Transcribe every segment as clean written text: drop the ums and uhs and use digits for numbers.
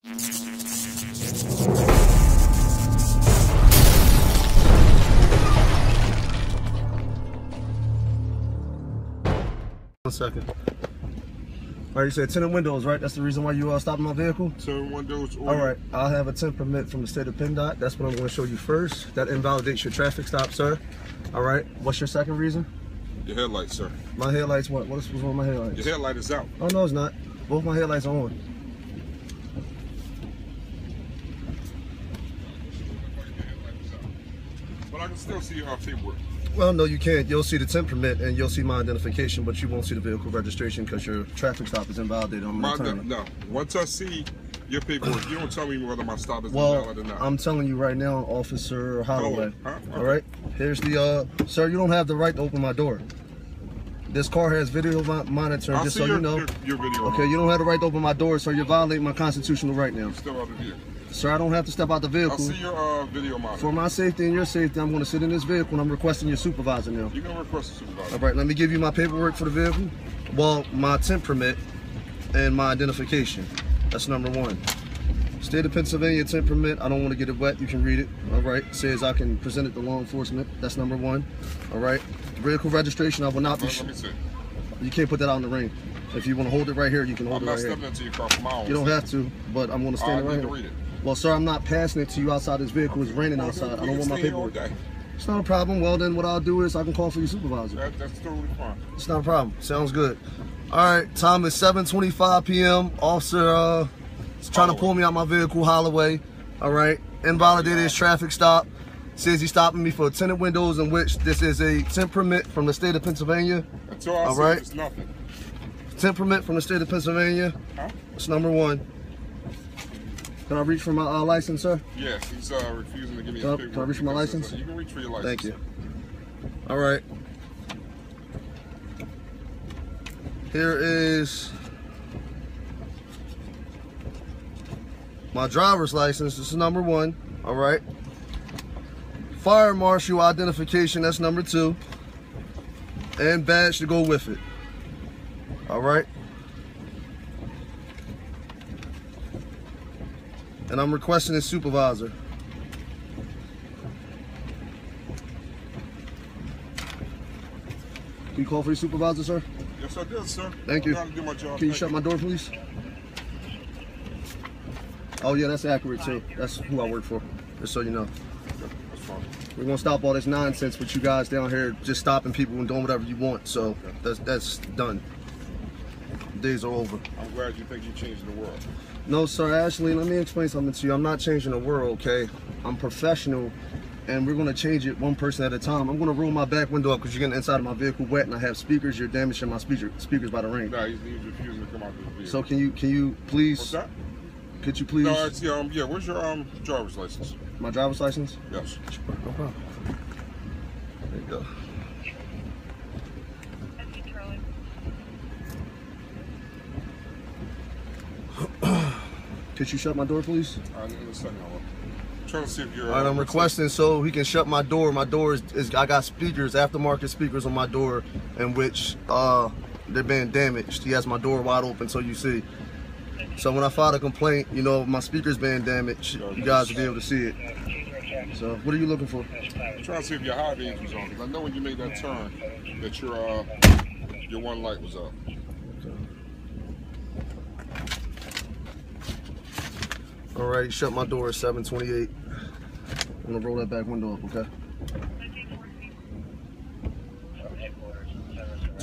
One second. All right, you said tinted windows, right? That's the reason why you stopped my vehicle? Tinted windows. All right, I'll have a tint permit from the state of PennDOT. That's what I'm going to show you first. That invalidates your traffic stop, sir. All right, what's your second reason? Your headlights, sir. My headlights, what? What's wrong with my headlights? Your headlight is out. Oh, no, it's not. Both my headlights are on. But I can still see your paperwork. Well, no, you can't. You'll see the tint permit and you'll see my identification, but you won't see the vehicle registration because your traffic stop is invalidated. No, once I see your paperwork, you don't tell me whether my stop is invalid or not. I'm telling you right now, Officer Holloway. Huh? Okay. All right, here's the, sir, you don't have the right to open my door. This car has video monitoring, just so you know. Your video. Okay, you don't have the right to open my door, so you're violating my constitutional right now. Step out of the vehicle. Sir, I don't have to step out the vehicle. I'll see your video monitor. For my safety and your safety, I'm going to sit in this vehicle and I'm requesting your supervisor now. You can request a supervisor. All right, let me give you my paperwork for the vehicle. Well, my tint permit and my identification. That's number one. State of Pennsylvania tint permit. I don't want to get it wet. You can read it. All right. It says I can present it to law enforcement. That's number one. All right. Vehicle registration. I will not be. Let me see. You can't put that out in the ring. If you want to hold it right here, you can hold it right here. I'm not stepping into your car from my own. You don't have to, but I'm going to stand right here. Read it. Well, sir, I'm not passing it to you outside this vehicle. It's raining outside. I don't want my paperwork. It's not a problem. Well, then what I'll do is I can call for your supervisor. That's totally fine. It's not a problem. Sounds good. All right, time is 7:25 p.m. Officer is trying to pull me out my vehicle, Holloway. All right, invalidated his traffic stop. Says he's stopping me for tinted windows, in which this is a tint permit from the state of Pennsylvania. Until I see it's nothing. Tint permit from the state of Pennsylvania. Huh? That's number one. Can I reach for my license, sir? Yes, he's refusing to give me his paperwork. Can I reach for my license? You can reach for your license. Thank you. All right. Here is my driver's license. This is number one. All right. Fire marshal identification. That's number two. And badge to go with it. All right. And I'm requesting a supervisor. Can you call for your supervisor, sir? Yes, I did, sir. Thank you. I'm trying to do my job. Can you shut my door, please? Oh, yeah, that's accurate, too. That's who I work for, just so you know. Okay, that's fine. We're going to stop all this nonsense with you guys down here just stopping people and doing whatever you want. So that's done. The days are over. I'm glad you think you're changing the world. No, sir, Ashley, let me explain something to you. I'm not changing the world, okay? I'm professional, and we're going to change it one person at a time. I'm going to roll my back window up because you're getting inside of my vehicle wet, and I have speakers. You're damaging my speakers by the rain. No, he's refusing to come out of the vehicle. So can you please? What's that? Could you please? No, it's, yeah, where's your driver's license? My driver's license? Yes. No problem. There you go. Could you shut my door, please? I'm trying to see if you're. All right, I'm requesting so he can shut my door. My door is I got speakers, aftermarket speakers on my door, in which they're being damaged. He has my door wide open, so you see. So when I file a complaint, you know, my speaker's being damaged, you guys will be able to see it. So what are you looking for? I'm trying to see if your high beams was on, because I know when you made that turn that your one light was up. All right, shut my door at 7:28. I'm gonna roll that back window up, okay?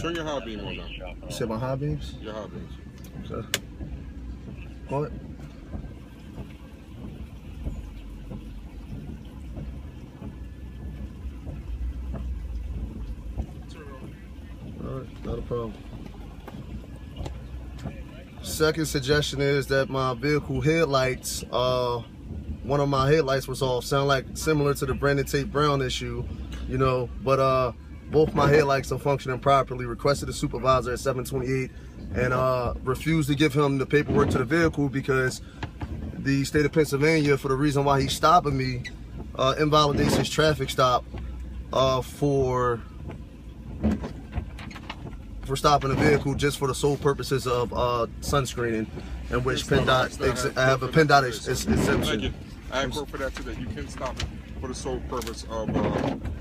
Turn your high beam on now. You said my high beams? Your high beams. Okay. What? All right, not a problem. Second suggestion is that my vehicle headlights, one of my headlights was off. Sound like similar to the Brandon Tate Brown issue, you know, but both my headlights are functioning properly. Requested a supervisor at 7:28 and refused to give him the paperwork to the vehicle because the state of Pennsylvania, for the reason why he's stopping me, invalidates his traffic stop for for stopping a vehicle just for the sole purposes of sunscreening, in which PennDOT, I have a PennDOT exemption. Thank you. I have for that today. You can stop it for the sole purpose of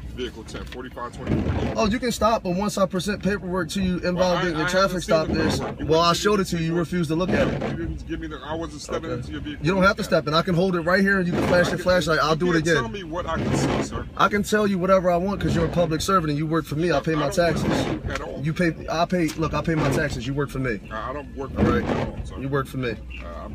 vehicle 10, 4524. Oh, you can stop, but once I present paperwork to you involving your traffic stop, well, I showed it to you. You refused to look at it. You didn't give me the. I wasn't stepping into your vehicle. You don't have to step in. I can hold it right here, and you can flash your flashlight. I'll do it again. Tell me what I can see, sir. I can tell you whatever I want because you're a public servant and you work for me. I pay my taxes. You pay. I pay. Look, I pay my taxes. You work for me. I don't work for you at all, sir. You work for me.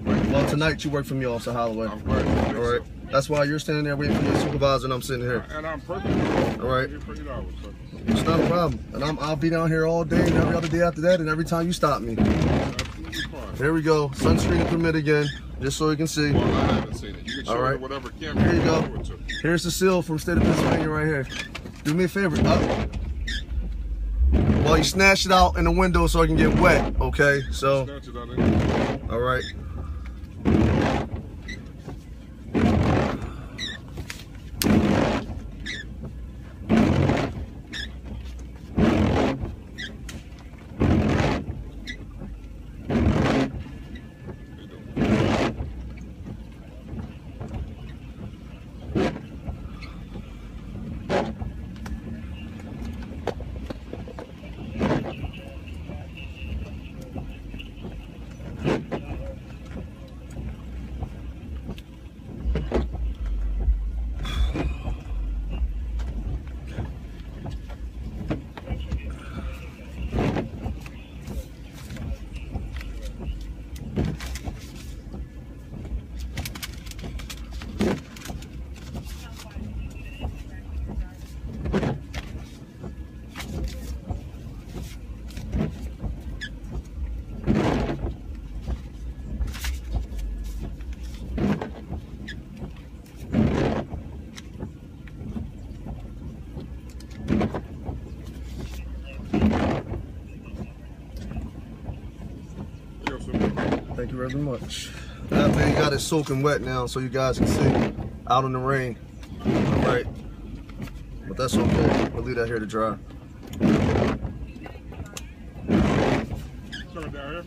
Well, tonight you work for me, Officer Holloway. I'm glad you did. All right. That's why you're standing there waiting for your supervisor, and I'm sitting here. And I'm perfect. All right. $30, sir. It's not a problem. And I'll be down here all day and every other day after that, and every time you stop me. Absolutely fine. Here we go. Sunscreen permit again, just so you can see. Well, I haven't seen it. You can show me whatever camera. Here you go. Here's the seal from state of Pennsylvania right here. Do me a favor. Well, you snatched it out in the window so I can get wet, okay? So, all right. Thank you very much. After you got it soaking wet now so you guys can see out in the rain. All right. But that's okay. We'll leave that here to dry. Turn it down here.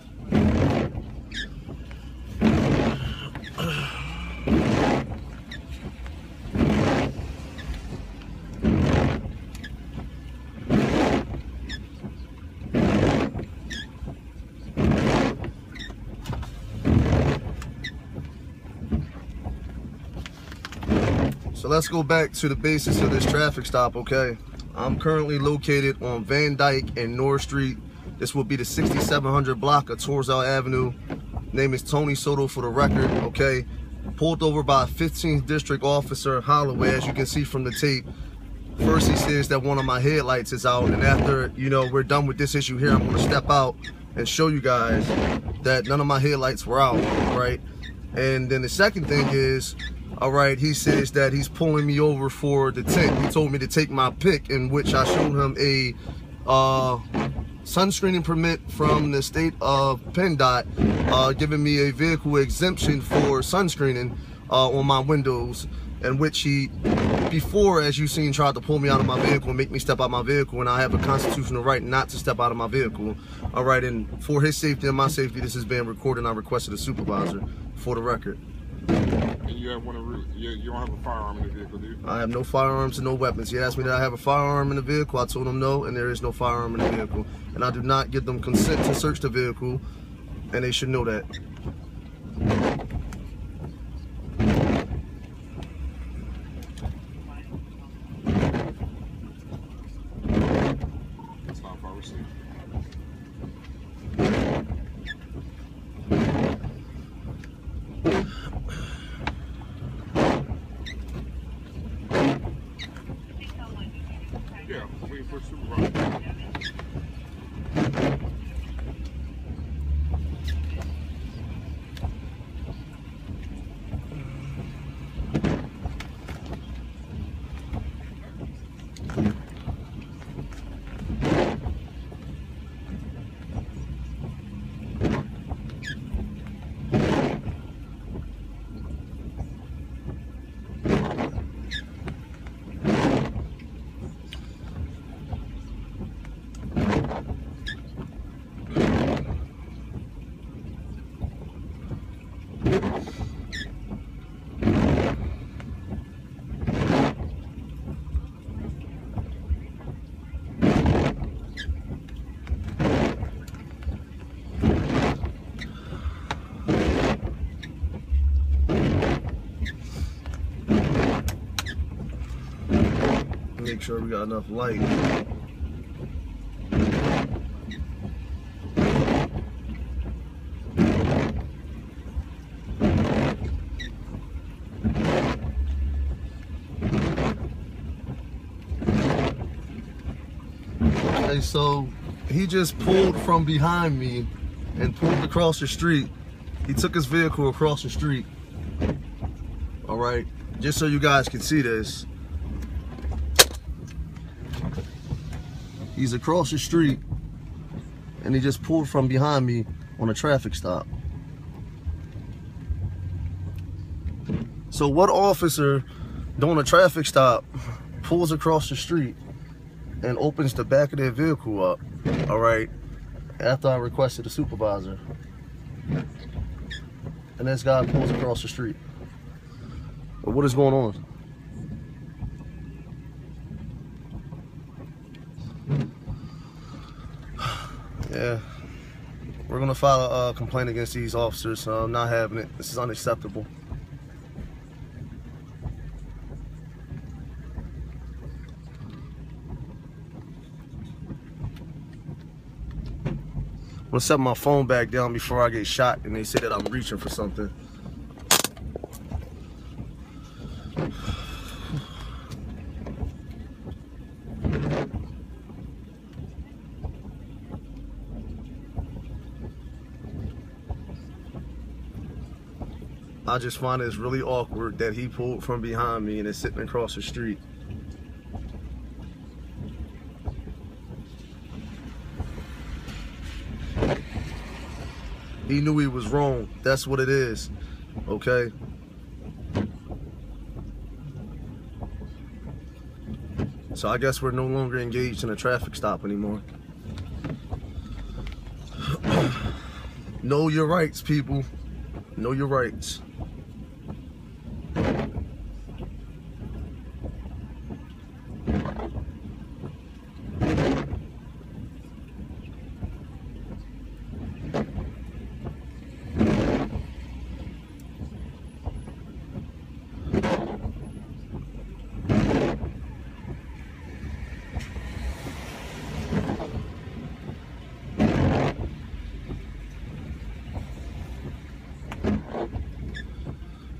So let's go back to the basis of this traffic stop, okay? I'm currently located on Van Dyke and North Street. This will be the 6700 block of Torzel Avenue. Name is Tony Soto for the record, okay? Pulled over by a 15th District Officer Holloway, as you can see from the tape. First he says that one of my headlights is out, and after, you know, we're done with this issue here, I'm gonna step out and show you guys that none of my headlights were out, right? And then the second thing is, all right, he says that he's pulling me over for the tint. He told me to take my pick, in which I showed him a sunscreening permit from the state of PennDOT, giving me a vehicle exemption for sunscreening on my windows, in which he, before, as you've seen, tried to pull me out of my vehicle and make me step out of my vehicle, and I have a constitutional right not to step out of my vehicle. All right, and for his safety and my safety, this is being recorded, and I requested a supervisor for the record. And you have you don't have a firearm in the vehicle, do you? I have no firearms and no weapons. He asked me that I have a firearm in the vehicle. I told him no, and there is no firearm in the vehicle. And I do not give them consent to search the vehicle, and they should know that. That's not far received. Yeah, waiting for a supervisor. make sure we got enough light. Okay, so he just pulled from behind me and pulled across the street. He took his vehicle across the street. All right, just so you guys can see this. He's across the street and he just pulled from behind me on a traffic stop. So what officer doing a traffic stop pulls across the street and opens the back of their vehicle up, all right, after I requested a supervisor, and this guy pulls across the street? But what is going on? Yeah, we're gonna file a complaint against these officers. I'm not having it. This is unacceptable. I'm gonna set my phone back down before I get shot and they say that I'm reaching for something. I just find it's really awkward that he pulled from behind me and is sitting across the street. He knew he was wrong. That's what it is, okay? So I guess we're no longer engaged in a traffic stop anymore. Know your rights, people. Know your rights.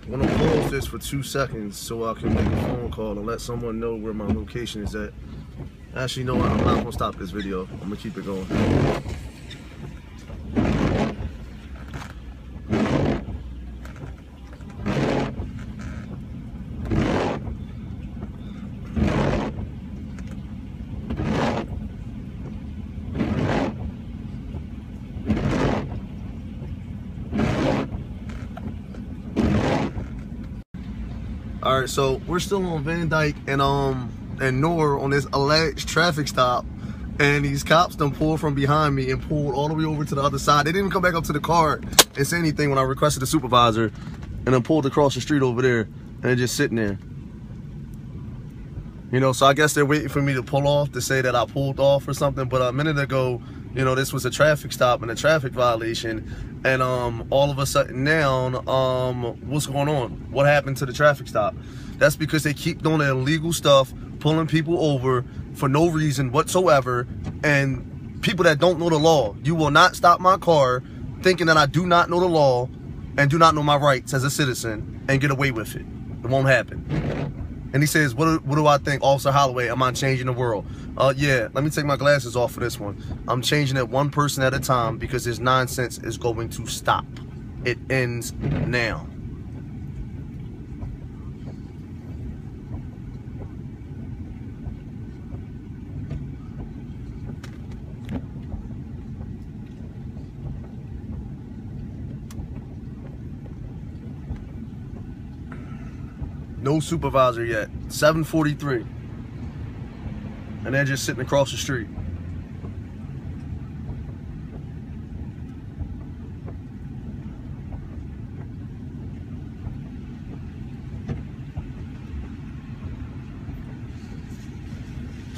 I'm gonna pause this for 2 seconds so I can make a phone call and let someone know where my location is at. Actually, no, I'm not gonna stop this video. I'm gonna keep it going. All right, so we're still on Van Dyke and Noor on this alleged traffic stop, and these cops done pulled from behind me and pulled all the way over to the other side. They didn't even come back up to the car and say anything when I requested a supervisor, and then pulled across the street over there, and they're just sitting there. You know, so I guess they're waiting for me to pull off to say that I pulled off or something. But a minute ago, you know, this was a traffic stop and a traffic violation, and all of a sudden now, what's going on? What happened to the traffic stop? That's because they keep doing the illegal stuff, pulling people over for no reason whatsoever, and people that don't know the law. You will not stop my car thinking that I do not know the law and do not know my rights as a citizen and get away with it. It won't happen. And he says, what do I think, Officer Holloway? Am I changing the world? Yeah, let me take my glasses off for this one. I'm changing it one person at a time because this nonsense is going to stop. It ends now. No supervisor yet. 7:43. And they're just sitting across the street.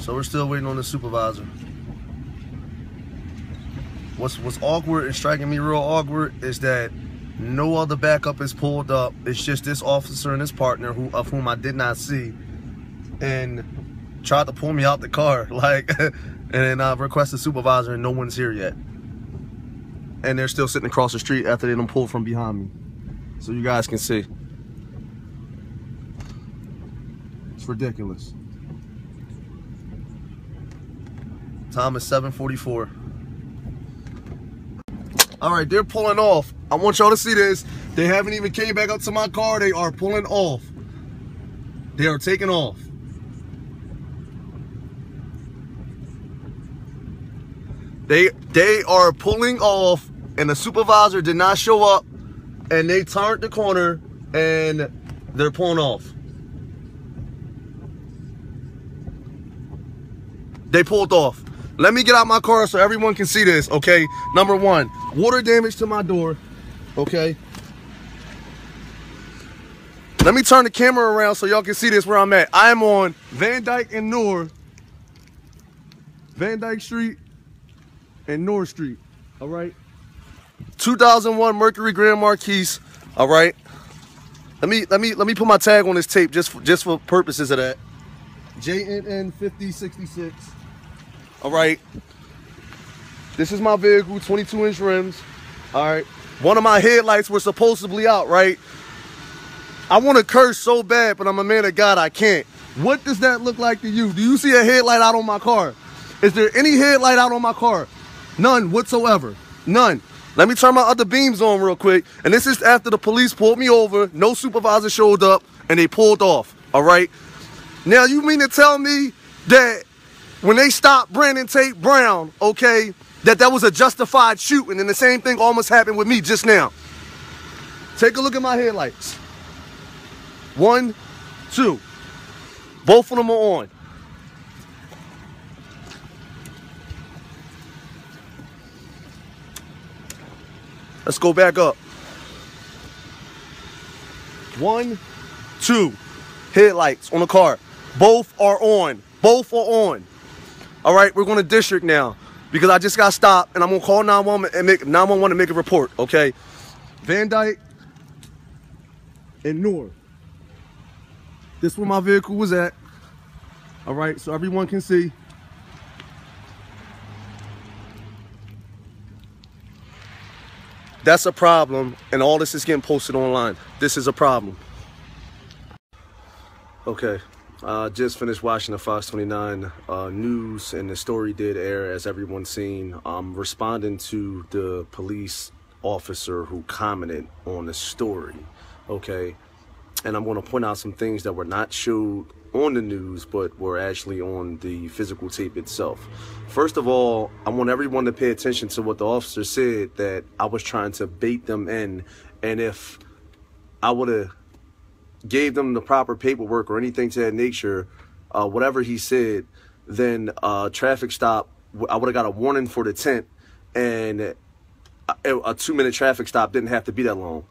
So we're still waiting on the supervisor. What's awkward and striking me real awkward is that no other backup is pulled up. It's just this officer and his partner, of whom I did not see. And tried to pull me out the car, like, and I requested a supervisor, and no one's here yet. And they're still sitting across the street after they done pulled from behind me. So you guys can see. It's ridiculous. Time is 7:44. All right, they're pulling off. I want y'all to see this. They haven't even came back up to my car. They are pulling off. They are taking off. They are pulling off, and the supervisor did not show up, and they turned the corner and they're pulling off. They pulled off. Let me get out my car so everyone can see this, okay? Number one, water damage to my door, okay? Let me turn the camera around so y'all can see this where I'm at. I am on Van Dyke and North. Van Dyke Street and North Street, all right? 2001 Mercury Grand Marquis, all right? Let me put my tag on this tape just for purposes of that. JNN 5066. All right, this is my vehicle, 22-inch rims. All right, one of my headlights were supposedly out, right? I want to curse so bad, but I'm a man of God, I can't. What does that look like to you? Do you see a headlight out on my car? Is there any headlight out on my car? None whatsoever, none. Let me turn my other beams on real quick. And this is after the police pulled me over, no supervisor showed up, and they pulled off, all right? Now, you mean to tell me that when they stopped Brandon Tate Brown, okay, that was a justified shooting, and the same thing almost happened with me just now? Take a look at my headlights. 1, 2. Both of them are on. Let's go back up. 1, 2. Headlights on the car. Both are on. Both are on. All right, we're going to district now because I just got stopped, and I'm going to call 911 and make 911 to make a report, okay? Van Dyke and North. This is where my vehicle was at. All right, so everyone can see. That's a problem, and all this is getting posted online. This is a problem. Okay. Just finished watching the Fox 29 news, and the story did air, as everyone's seen. I'm responding to the police officer who commented on the story, okay? And I'm going to point out some things that were not showed on the news, but were actually on the physical tape itself. First of all, I want everyone to pay attention to what the officer said, that I was trying to bait them in, and if I would have gave them the proper paperwork or anything to that nature, whatever he said, then traffic stop, I would have got a warning for the tent, and a 2-minute traffic stop didn't have to be that long.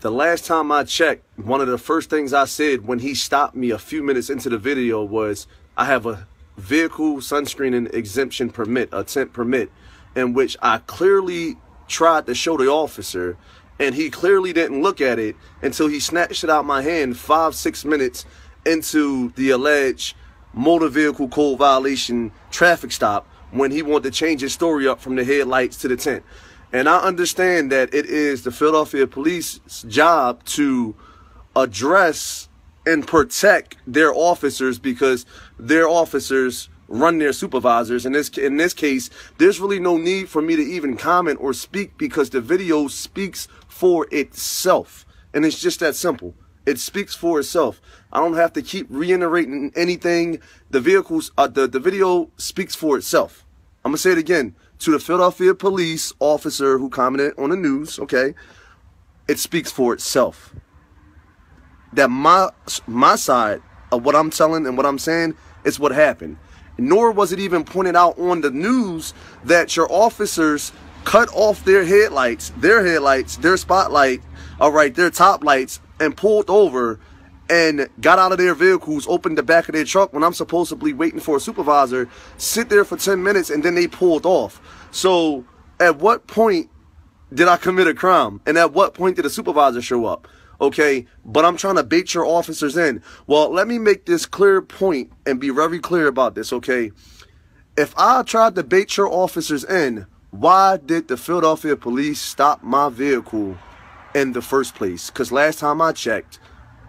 The last time I checked, one of the first things I said when he stopped me a few minutes into the video was, I have a vehicle sunscreening exemption permit, a tent permit, in which I clearly tried to show the officer, and he clearly didn't look at it until he snatched it out my hand 5-6 minutes into the alleged motor vehicle code violation traffic stop, when he wanted to change his story up from the headlights to the tent. And I understand that it is the Philadelphia police's job to address and protect their officers, because their officers run their supervisors. In this case, there's really no need for me to even comment or speak, because the video speaks for itself, and it's just that simple. It speaks for itself. I don't have to keep reiterating anything. The video speaks for itself. I'm gonna say it again to the Philadelphia police officer who commented on the news. Okay, it speaks for itself. That my side of what I'm telling and what I'm saying is what happened. Nor was it even pointed out on the news that your officers cut off their headlights, their spotlight, all right, their top lights, and pulled over and got out of their vehicles, opened the back of their truck when I'm supposedly waiting for a supervisor, sit there for 10 minutes, and then they pulled off. So at what point did I commit a crime? And at what point did a supervisor show up? okay? But I'm trying to bait your officers in. Well, let me make this clear point and be very clear about this, okay? If I tried to bait your officers in, why did the Philadelphia police stop my vehicle in the first place? Because last time I checked,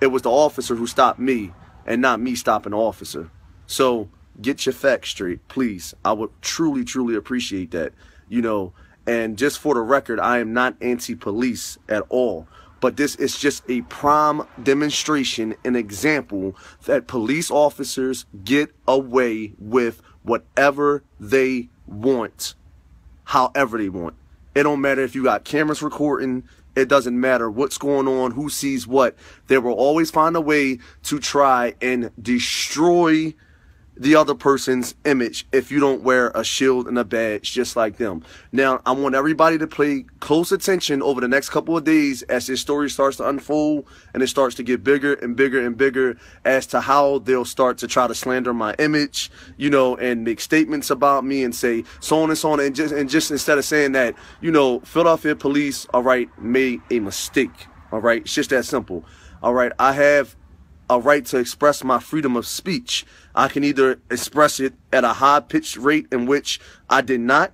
it was the officer who stopped me and not me stopping the officer. So get your facts straight, please. I would truly, truly appreciate that, you know. And just for the record, I am not anti-police at all. But this is just a prime demonstration, an example that police officers get away with whatever they want, however they want. It don't matter if you got cameras recording. It doesn't matter what's going on, who sees what. They will always find a way to try and destroy the other person's image if you don't wear a shield and a badge just like them. Now, I want everybody to pay close attention over the next couple of days as this story starts to unfold and it starts to get bigger and bigger and bigger as to how they'll start to try to slander my image, you know, and make statements about me and say so on and so on. And just instead of saying that, you know, Philadelphia police, all right, made a mistake. All right, it's just that simple. All right, I have a right to express my freedom of speech. I can either express it at a high-pitched rate in which I did not,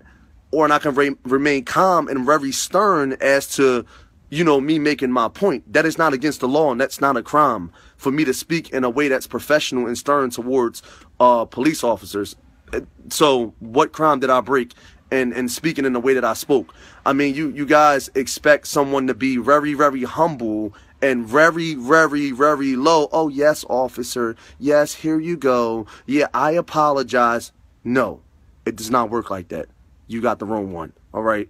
or I can remain calm and very stern as to, you know, me making my point. That is not against the law, and that's not a crime for me to speak in a way that's professional and stern towards police officers. So what crime did I break in speaking in the way that I spoke? I mean, you guys expect someone to be very, very humble and very, very, very low. Oh, yes, officer. Yes, here you go. Yeah, I apologize. No, it does not work like that. You got the wrong one, all right?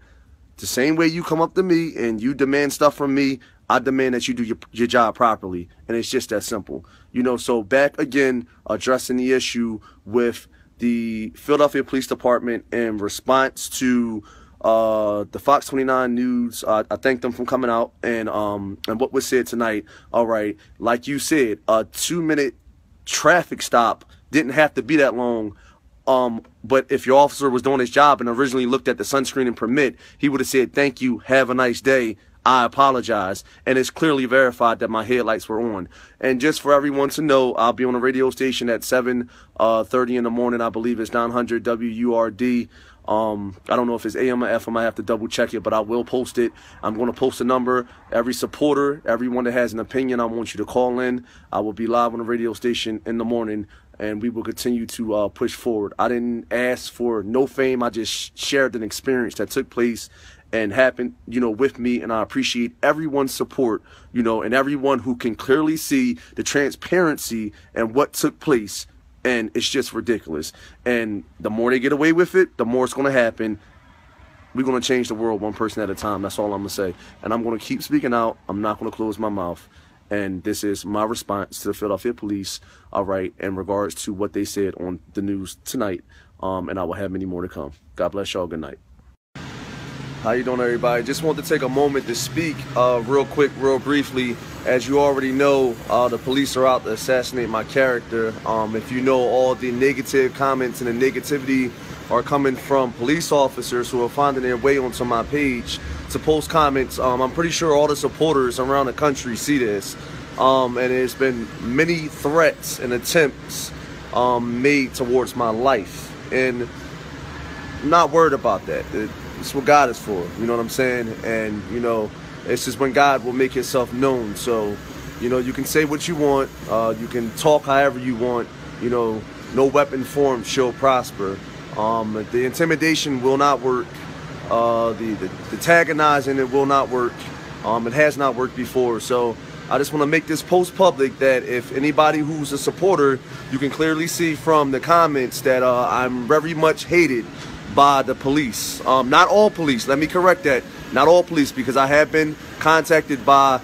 The same way you come up to me and you demand stuff from me, I demand that you do your job properly. And it's just that simple. You know, so back again, addressing the issue with the Philadelphia Police Department in response to the Fox 29 News. I thank them for coming out and what was said tonight. All right, like you said, a 2-minute traffic stop didn't have to be that long. But if your officer was doing his job and originally looked at the sunscreen and permit, he would have said, "Thank you, have a nice day. I apologize." And it's clearly verified that my headlights were on. And just for everyone to know, I'll be on a radio station at 7:30 in the morning. I believe it's 900 WURD. I don't know if it's AM or FM. I have to double check it, but I will post it. I'm going to post a number. Every supporter, everyone that has an opinion, I want you to call in. I will be live on the radio station in the morning, and we will continue to push forward. I didn't ask for no fame. I just shared an experience that took place and happened, you know, with me, and I appreciate everyone's support, you know, and everyone who can clearly see the transparency and what took place. And it's just ridiculous. And the more they get away with it, the more it's going to happen. We're going to change the world one person at a time. That's all I'm going to say. And I'm going to keep speaking out. I'm not going to close my mouth. And this is my response to the Philadelphia police, all right, in regards to what they said on the news tonight. And I will have many more to come. God bless y'all. Good night. How you doing, everybody? Just want to take a moment to speak real quick, real briefly. As you already know, the police are out to assassinate my character. If you know, all the negative comments and the negativity are coming from police officers who are finding their way onto my page to post comments. I'm pretty sure all the supporters around the country see this. And there's been many threats and attempts made towards my life. And I'm not worried about that. It's what God is for, you know what I'm saying? And, you know, it's just when God will make himself known. So, you know, you can say what you want. You can talk however you want. You know, no weapon formed shall prosper. The intimidation will not work. The antagonizing, it will not work. It has not worked before. So I just want to make this post public that if anybody who's a supporter, you can clearly see from the comments that I'm very much hated by the police. Not all police, let me correct that. Not all police, because I have been contacted by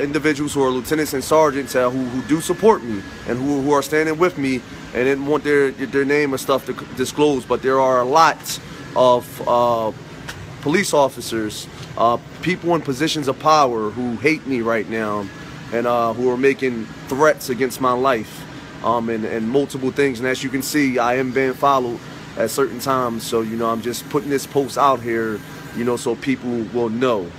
individuals who are lieutenants and sergeants who do support me and who are standing with me and didn't want their name or stuff to disclose. But there are a lot of police officers, people in positions of power who hate me right now and who are making threats against my life and multiple things. And as you can see, I am being followed at certain times. So, you know, I'm just putting this post out here, you know, so people will know.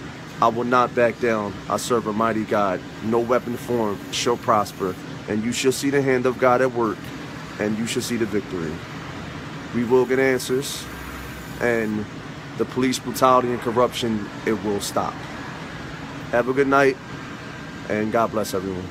I will not back down. I serve a mighty God. No weapon formed shall prosper. And you shall see the hand of God at work. And you shall see the victory. We will get answers. And the police brutality and corruption, it will stop. Have a good night. And God bless everyone.